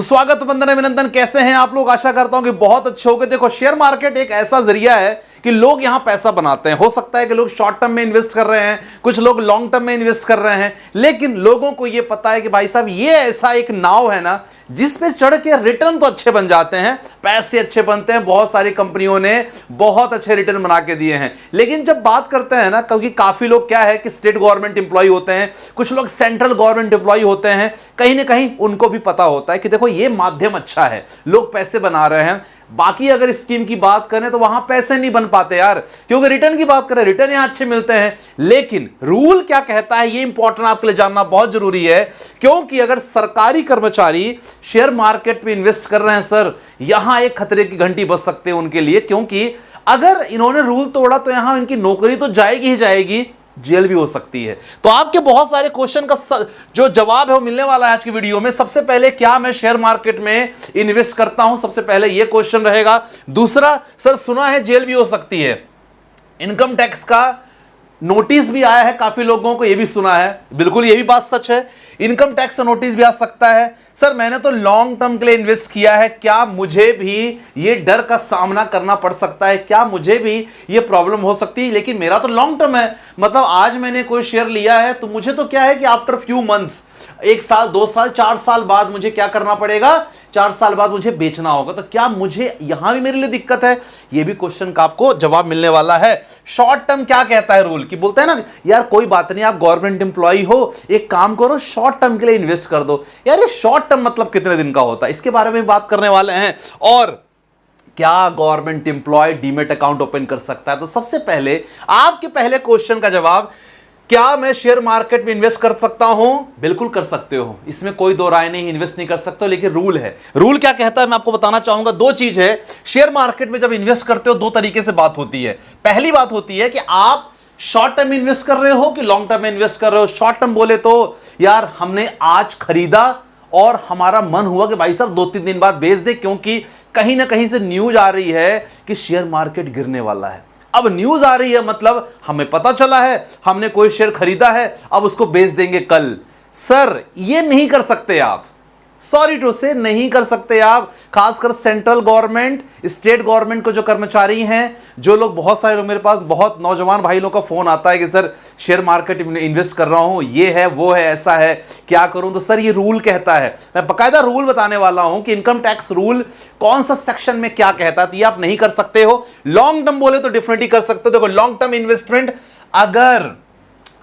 तो स्वागत, वंदन, अभिनंदन। कैसे हैं आप लोग? आशा करता हूं कि बहुत अच्छे होंगे। देखो, शेयर मार्केट एक ऐसा जरिया है कि लोग यहां पैसा बनाते हैं। हो सकता है कि लोग शॉर्ट टर्म में इन्वेस्ट कर रहे हैं, कुछ लोग लॉन्ग टर्म में इन्वेस्ट कर रहे हैं, लेकिन लोगों को यह पता है कि भाई साहब ये ऐसा एक नाव है ना जिस पे चढ़ के रिटर्न तो अच्छे बन जाते हैं, पैसे अच्छे बनते हैं। बहुत सारी कंपनियों ने बहुत अच्छे रिटर्न बना के दिए हैं। लेकिन जब बात करते हैं ना, क्योंकि काफी लोग क्या है कि स्टेट गवर्नमेंट एम्प्लॉय होते हैं, कुछ लोग सेंट्रल गवर्नमेंट एम्प्लॉय होते हैं, कहीं ना कहीं उनको भी पता होता है कि देखो ये माध्यम अच्छा है, लोग पैसे बना रहे हैं। बाकी अगर स्कीम की बात करें तो वहां पैसे नहीं बन पाते यार, क्योंकि रिटर्न की बात करें, रिटर्न यहां अच्छे मिलते हैं। लेकिन रूल क्या कहता है, ये इंपॉर्टेंट आपके लिए जानना बहुत जरूरी है, क्योंकि अगर सरकारी कर्मचारी शेयर मार्केट में इन्वेस्ट कर रहे हैं सर, यहां एक खतरे की घंटी बज सकते हैं उनके लिए। क्योंकि अगर इन्होंने रूल तोड़ा तो यहां इनकी नौकरी तो जाएगी ही जाएगी, जेल भी हो सकती है। तो आपके बहुत सारे क्वेश्चन का जो जवाब है वो मिलने वाला है आज की वीडियो में। सबसे पहले, क्या मैं शेयर मार्केट में इन्वेस्ट करता हूं? सबसे पहले ये क्वेश्चन रहेगा। दूसरा, सर सुना है जेल भी हो सकती है, इनकम टैक्स का नोटिस भी आया है, काफी लोगों को ये भी सुना है। बिल्कुल ये भी बात सच है, इनकम टैक्स का नोटिस भी आ सकता है। सर मैंने तो लॉन्ग टर्म के लिए इन्वेस्ट किया है, क्या मुझे भी ये डर का सामना करना पड़ सकता है? क्या मुझे भी ये प्रॉब्लम हो सकती है? लेकिन मेरा तो लॉन्ग टर्म है, मतलब आज मैंने कोई शेयर लिया है तो मुझे तो क्या है कि आफ्टर फ्यू मंथ्स, 1 साल 2 साल 4 साल बाद मुझे क्या करना पड़ेगा, 4 साल बाद मुझे बेचना होगा। तो क्या मुझे यहां भी मेरे लिए दिक्कत है? ये भी क्वेश्चन का आपको जवाब मिलने वाला है। शॉर्ट टर्म क्या कहता है रूल, कि बोलते हैं ना यार कोई बात नहीं, आप गवर्नमेंट एम्प्लॉय हो, एक काम करो शॉर्ट टर्म के लिए इन्वेस्ट कर दो। यार ये शॉर्ट टर्म मतलब कितने दिन का होता है, इसके बारे में बात करने वाले हैं। और क्या government employ demat account open कर सकता है? तो सबसे पहले आपके पहले क्वेश्चन का जवाब, क्या मैं शेयर मार्केट में इन्वेस्ट कर सकता हूं? बिल्कुल कर सकते हो, इसमें कोई दो राय नहीं, इन्वेस्ट नहीं कर सकते हो। लेकिन रूल है, रूल क्या कहता है मैं आपको बताना चाहूंगा। 2 चीज है, शेयर मार्केट में जब इन्वेस्ट करते हो 2 तरीके से बात होती है। पहली बात होती है कि आप शॉर्ट टर्म इन्वेस्ट कर रहे हो कि लॉन्ग टर्म में इन्वेस्ट कर रहे हो। शॉर्ट टर्म बोले तो यार हमने आज खरीदा और हमारा मन हुआ कि भाई साहब 2-3 दिन बाद बेच दे, क्योंकि कहीं ना कहीं से न्यूज आ रही है कि शेयर मार्केट गिरने वाला है। अब न्यूज आ रही है मतलब हमें पता चला है, हमने कोई शेयर खरीदा है, अब उसको बेच देंगे कल। सर ये नहीं कर सकते आप, सॉरी टू से नहीं कर सकते आप। खासकर सेंट्रल गवर्नमेंट, स्टेट गवर्नमेंट को जो कर्मचारी हैं, जो लोग, बहुत सारे लोग, मेरे पास बहुत नौजवान भाई लोग का फोन आता है कि सर शेयर मार्केट में इन्वेस्ट कर रहा हूं, ये है वो है ऐसा है, क्या करूं? तो सर ये रूल कहता है, मैं बकायदा रूल बताने वाला हूं कि इनकम टैक्स रूल कौन सा सेक्शन में क्या कहता है। तो ये आप नहीं कर सकते हो। लॉन्ग टर्म बोले तो डेफिनेटली कर सकते हो। देखो लॉन्ग टर्म इन्वेस्टमेंट, अगर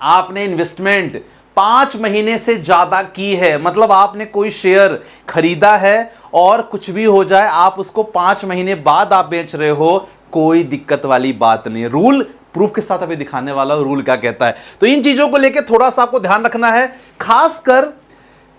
आपने इन्वेस्टमेंट 5 महीने से ज्यादा की है, मतलब आपने कोई शेयर खरीदा है और कुछ भी हो जाए आप उसको 5 महीने बाद आप बेच रहे हो, कोई दिक्कत वाली बात नहीं। रूल प्रूफ के साथ अभी दिखाने वाला रूल क्या कहता है। तो इन चीजों को लेकर थोड़ा सा आपको ध्यान रखना है। खासकर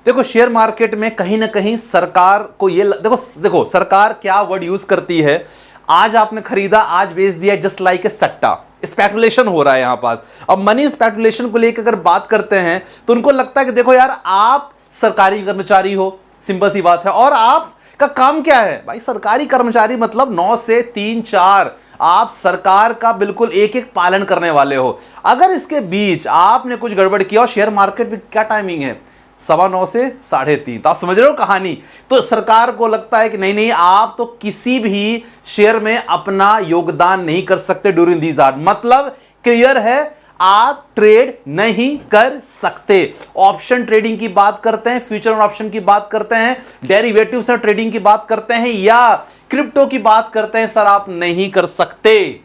देखो शेयर मार्केट में कहीं ना कहीं सरकार को ये देखो सरकार क्या वर्ड यूज करती है, आज आपने खरीदा आज बेच दिया, जस्ट लाइक ए सट्टा, स्पेकुलेशन हो रहा है यहां पास। अब मनी स्पेकुलेशन को लेकर अगर बात करते हैं तो उनको लगता है कि देखो यार आप सरकारी कर्मचारी हो, सिंपल सी बात है, और आपका काम क्या है भाई, सरकारी कर्मचारी मतलब 9 से 3-4, आप सरकार का बिल्कुल एक पालन करने वाले हो। अगर इसके बीच आपने कुछ गड़बड़ किया, और शेयर मार्केट में क्या टाइमिंग है, 9:15 से 3:30, तो आप समझ रहे हो कहानी। तो सरकार को लगता है कि नहीं नहीं, आप तो किसी भी शेयर में अपना योगदान नहीं कर सकते ड्यूरिंग दीज आवर, मतलब क्लियर है, आप ट्रेड नहीं कर सकते। ऑप्शन ट्रेडिंग की बात करते हैं, फ्यूचर और ऑप्शन की बात करते हैं, डेरिवेटिव से ट्रेडिंग की बात करते हैं, या क्रिप्टो की बात करते हैं, सर आप नहीं कर सकते।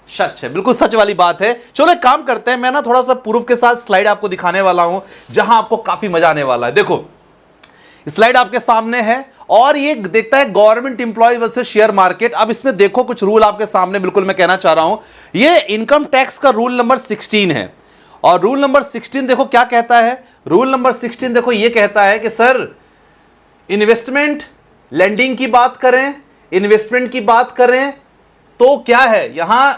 सच है, बिल्कुल सच वाली बात है। चलो एक काम करते हैं, मैं ना थोड़ा सा प्रूफ के साथ स्लाइड आपको दिखाने वाला हूं, जहां आपको काफी मजा आने वाला है। देखो स्लाइड आपके सामने है और ये देखता है government employ versus share market. अब इसमें देखो कुछ रूल आपके सामने बिल्कुल मैं कहना चाह रहा हूं। ये इनकम टैक्स का रूल नंबर 16 है, और रूल नंबर 16 देखो क्या कहता है। रूल नंबर 16 देखो ये कहता है कि सर इन्वेस्टमेंट लेंडिंग की बात करें, इन्वेस्टमेंट की बात करें तो क्या है यहां,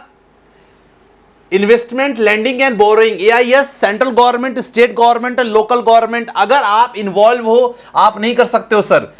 investment lending and borrowing, AIS central government, state government और लोकल गवर्नमेंट, अगर आप इन्वॉल्व हो आप नहीं कर सकते हो sir.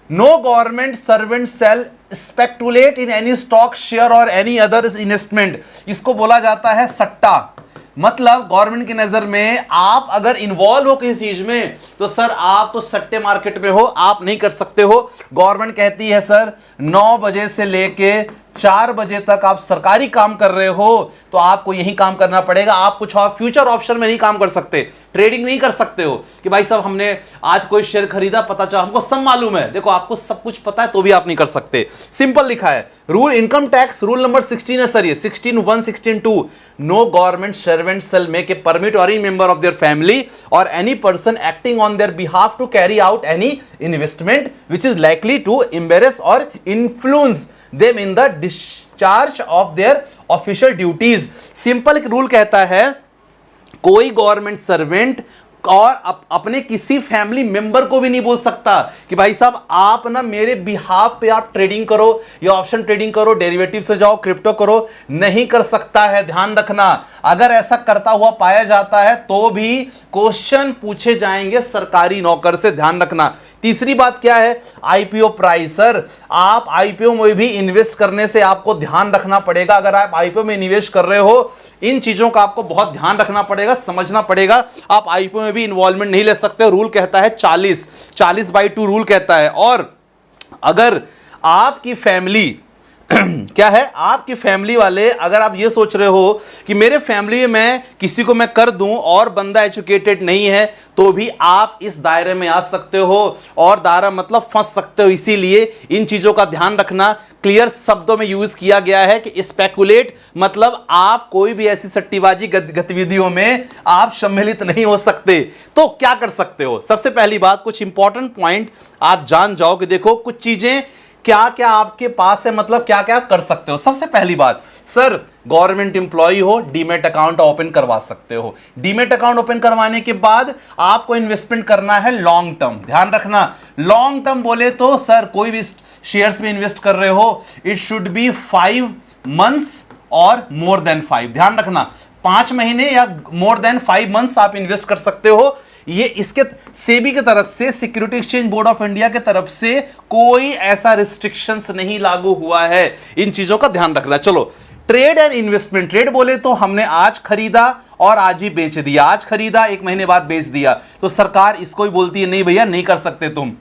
No government servant shall speculate in any stock share और एनी अदर इन्वेस्टमेंट, इसको बोला जाता है सट्टा। मतलब गवर्नमेंट की नजर में आप अगर इन्वॉल्व हो किसी चीज में तो सर आप तो सट्टे मार्केट में हो, आप नहीं कर सकते हो। गवर्नमेंट कहती है सर 9 बजे से लेके 4 बजे तक आप सरकारी काम कर रहे हो तो आपको यही काम करना पड़ेगा, आप कुछ और फ्यूचर ऑप्शन में नहीं काम कर सकते, ट्रेडिंग नहीं कर सकते हो कि भाई साहब हमने आज कोई शेयर खरीदा, पता चला, हमको सब मालूम है। देखो आपको सब कुछ पता है तो भी आप नहीं कर सकते। सिंपल लिखा है rule, income tax rule number 16 है सर, ये 16(1), 16(2), no government servant shall make a permit or any member of their family or any person acting on their behalf to carry out any investment which is likely to embarrass or influence them in the discharge of their official duties। Simple एक rule कहता है कोई government servant और अपने किसी family member को भी नहीं बोल सकता कि भाई साहब आप ना मेरे बिहाफ पे आप ट्रेडिंग करो या ऑप्शन ट्रेडिंग करो, डेरिवेटिव से जाओ, क्रिप्टो करो, नहीं कर सकता है। ध्यान रखना, अगर ऐसा करता हुआ पाया जाता है तो भी क्वेश्चन पूछे जाएंगे सरकारी नौकर से, ध्यान रखना। तीसरी बात क्या है, आईपीओ प्राइस। सर आप आईपीओ में भी इन्वेस्ट करने से आपको ध्यान रखना पड़ेगा, अगर आप आईपीओ में इन्वेस्ट कर रहे हो इन चीजों का आपको बहुत ध्यान रखना पड़ेगा, समझना पड़ेगा। आप आईपीओ में भी इन्वॉल्वमेंट नहीं ले सकते। रूल कहता है 40/2 रूल कहता है। और अगर आपकी फैमिली क्या है, आपकी फैमिली वाले अगर आप ये सोच रहे हो कि मेरे फैमिली में किसी को मैं कर दूं और बंदा एजुकेटेड नहीं है तो भी आप इस दायरे में आ सकते हो, और दायरा मतलब फंस सकते हो। इसीलिए इन चीजों का ध्यान रखना। क्लियर शब्दों में यूज किया गया है कि स्पेकुलेट मतलब आप कोई भी ऐसी सट्टीबाजी गतिविधियों में आप सम्मिलित नहीं हो सकते। तो क्या कर सकते हो, सबसे पहली बात कुछ इंपॉर्टेंट पॉइंट आप जान जाओ कि देखो कुछ चीजें क्या क्या आपके पास है, मतलब क्या क्या कर सकते हो। सबसे पहली बात, सर गवर्नमेंट एम्प्लॉय हो, डीमेट अकाउंट ओपन करवा सकते हो। डीमेट अकाउंट ओपन करवाने के बाद आपको इन्वेस्टमेंट करना है लॉन्ग टर्म। ध्यान रखना, लॉन्ग टर्म बोले तो सर कोई भी शेयर्स में इन्वेस्ट कर रहे हो, इट शुड बी 5 months और मोर देन 5। ध्यान रखना 5 महीने या मोर देन 5 months आप इन्वेस्ट कर सकते हो। ये इसके सेबी की तरफ से, security exchange board of India की तरफ से कोई ऐसा रिस्ट्रिक्शंस नहीं लागू हुआ है। इन चीजों का ध्यान रखना। चलो ट्रेड एंड इन्वेस्टमेंट। ट्रेड बोले तो हमने आज खरीदा और आज ही बेच दिया, आज खरीदा 1 महीने बाद बेच दिया, तो सरकार इसको ही बोलती है नहीं भैया नहीं कर सकते तुम।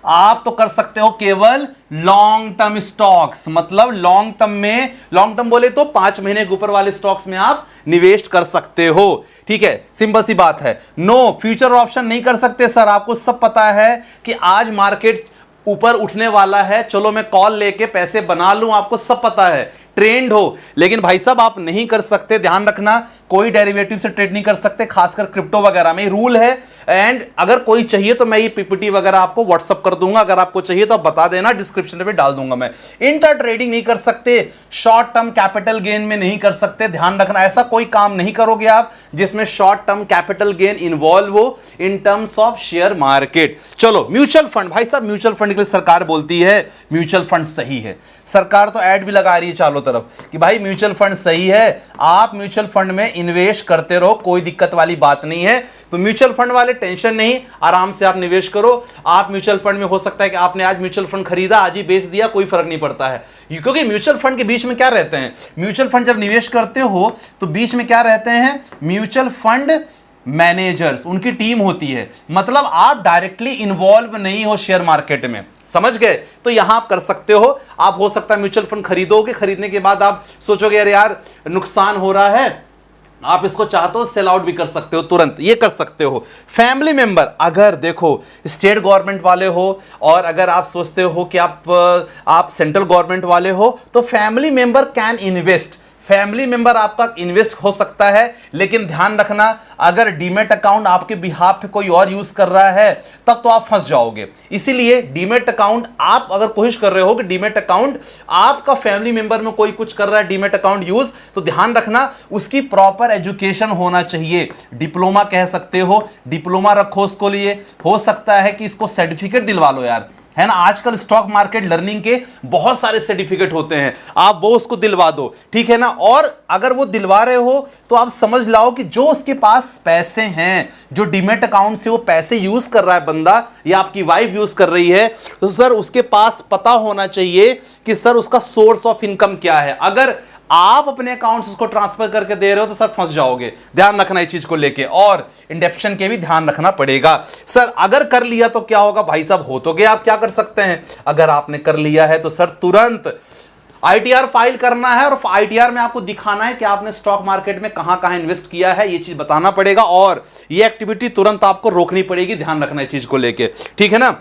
आप तो कर सकते हो केवल लॉन्ग टर्म स्टॉक्स, मतलब लॉन्ग टर्म में, लॉन्ग टर्म बोले तो 5 महीने के ऊपर वाले स्टॉक्स में आप निवेश कर सकते हो। ठीक है, सिंपल सी बात है। नो फ्यूचर ऑप्शन नहीं कर सकते। सर आपको सब पता है कि आज मार्केट ऊपर उठने वाला है, चलो मैं कॉल लेके पैसे बना लूं, आपको सब पता है, ट्रेंड हो, लेकिन भाई साहब आप नहीं कर सकते। ध्यान रखना, कोई डेरिवेटिव से ट्रेड नहीं कर सकते, खासकर क्रिप्टो वगैरह में रूल है। एंड अगर कोई चाहिए तो मैं ये पीपीटी वगैरह आपको व्हाट्सअप कर दूंगा, अगर आपको चाहिए तो आप बता देना, डिस्क्रिप्शन में डाल दूंगा मैं। इंटर ट्रेडिंग नहीं कर सकते, शॉर्ट टर्म कैपिटल गेन में नहीं कर सकते। ध्यान रखना, ऐसा कोई काम नहीं करोगे आप जिसमें short term capital gain involve हो in terms of share market. चलो म्यूचुअल फंड, भाई साहब म्यूचुअल फंड के लिए सरकार बोलती है म्यूचुअल फंड सही है। सरकार तो ऐड भी लगा रही है चारों तरफ कि भाई म्यूचुअल फंड सही है, आप म्यूचुअल फंड में इन्वेस्ट करते रहो, कोई दिक्कत वाली बात नहीं है। तो म्यूचुअल फंड वाले टेंशन नहीं, आराम से आप निवेश करो। आप म्यूचुअल फंड में हो सकता है कि आपने आज म्यूचुअल फंड खरीदा, आज ही बेच दिया, कोई फर्क नहीं पड़ता है, क्योंकि म्यूचुअल फंड के बीच में क्या रहते हैं, म्यूचुअल फंड जब निवेश करते हो तो बीच में क्या रहते हैं, म्यूचुअल फंड मैनेजर्स, उनकी टीम होती है। मतलब आप डायरेक्टली इन्वॉल्व नहीं हो शेयर मार्केट में, समझ गए। तो यहां आप कर सकते हो। आप हो सकता है म्यूचुअल फंड खरीदोगे, खरीदने के बाद आप सोचोगे अरे यार नुकसान हो रहा है, आप इसको चाहते हो सेल आउट भी कर सकते हो, तुरंत ये कर सकते हो। फैमिली मेंबर, अगर देखो स्टेट गवर्नमेंट वाले हो और अगर आप सोचते हो कि आप सेंट्रल गवर्नमेंट वाले हो तो family member can invest, family member आपका इन्वेस्ट हो सकता है। लेकिन ध्यान रखना, अगर डीमेट अकाउंट आपके बिहाफ पे कोई और यूज कर रहा है तब तो आप फंस जाओगे। इसीलिए डीमेट अकाउंट, आप अगर कोशिश कर रहे हो कि डीमेट अकाउंट आपका फैमिली मेंबर में कोई कुछ कर रहा है डीमेट अकाउंट यूज, तो ध्यान रखना उसकी प्रॉपर एजुकेशन होना चाहिए। डिप्लोमा कह सकते हो, डिप्लोमा रखो उसको लिए, हो सकता है कि इसको सर्टिफिकेट दिलवा लो यार, है ना। आजकल स्टॉक मार्केट लर्निंग के बहुत सारे सर्टिफिकेट होते हैं, आप वो उसको दिलवा दो, ठीक है ना। और अगर वो दिलवा रहे हो तो आप समझ लाओ कि जो उसके पास पैसे हैं, जो डीमेट अकाउंट से वो पैसे यूज कर रहा है बंदा या आपकी वाइफ यूज कर रही है, तो सर उसके पास पता होना चाहिए कि सर उसका सोर्स ऑफ इनकम क्या है। अगर आप अपने अकाउंट से उसको ट्रांसफर करके दे रहे हो तो सर फंस जाओगे। ध्यान रखना इस चीज को लेके, और इंडेप्शन के भी ध्यान रखना पड़ेगा। सर अगर कर लिया तो क्या होगा भाई साहब, हो तो गया, आप क्या कर सकते हैं। अगर आपने कर लिया है तो सर तुरंत आईटीआर फाइल करना है, और आईटीआर में आपको दिखाना है कि आपने स्टॉक मार्केट में कहां कहां इन्वेस्ट किया है, ये चीज बताना पड़ेगा, और ये एक्टिविटी तुरंत आपको रोकनी पड़ेगी। ध्यान रखना इस चीज को लेके, ठीक है ना।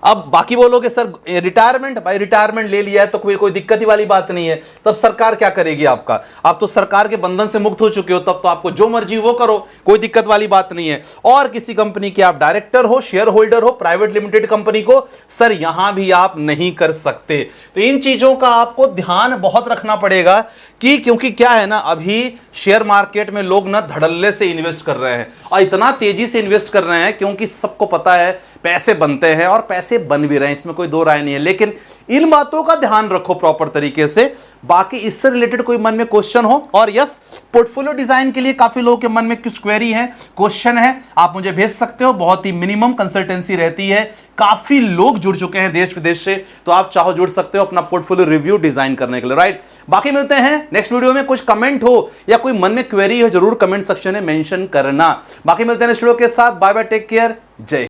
अब बाकी बोलोगे सर रिटायरमेंट, भाई रिटायरमेंट ले लिया है तो कोई दिक्कत ही वाली बात नहीं है। तब सरकार क्या करेगी आपका, आप तो सरकार के बंधन से मुक्त हो चुके हो, तब तो आपको जो मर्जी वो करो, कोई दिक्कत वाली बात नहीं है। और किसी कंपनी के आप डायरेक्टर हो, शेयर होल्डर हो, प्राइवेट लिमिटेड कंपनी को, सर यहां भी आप नहीं कर सकते। तो इन चीजों का आपको ध्यान बहुत रखना पड़ेगा कि, क्योंकि क्या है ना, अभी शेयर मार्केट में लोग ना धड़ल्ले से इन्वेस्ट कर रहे हैं, और इतना तेजी से इन्वेस्ट कर रहे हैं क्योंकि सबको पता है पैसे बनते हैं, और पैसे बन भी रहे हैं, इसमें कोई दो राय नहीं है। लेकिन इन बातों का ध्यान रखो प्रॉपर तरीके से। बाकी इससे रिलेटेड कोई मन में क्वेश्चन हो, और यस पोर्टफोलियो डिजाइन के लिए काफी लोगों के मन में कुछ क्वेरी है, क्वेश्चन है, आप मुझे भेज सकते हो। बहुत ही मिनिमम कंसल्टेंसी रहती है, काफी लोग जुड़ चुके हैं देश विदेश से, तो आप चाहो जुड़ सकते हो अपना पोर्टफोलियो रिव्यू डिजाइन करने के लिए, राइट। बाकी मिलते हैं नेक्स्ट वीडियो में। कुछ कमेंट हो या कोई मन में क्वेरी हो जरूर कमेंट सेक्शन में मेंशन करना। बाकी मिलते हैं नेक्स्ट वीडियो के साथ। बाय बाय, टेक केयर, जय।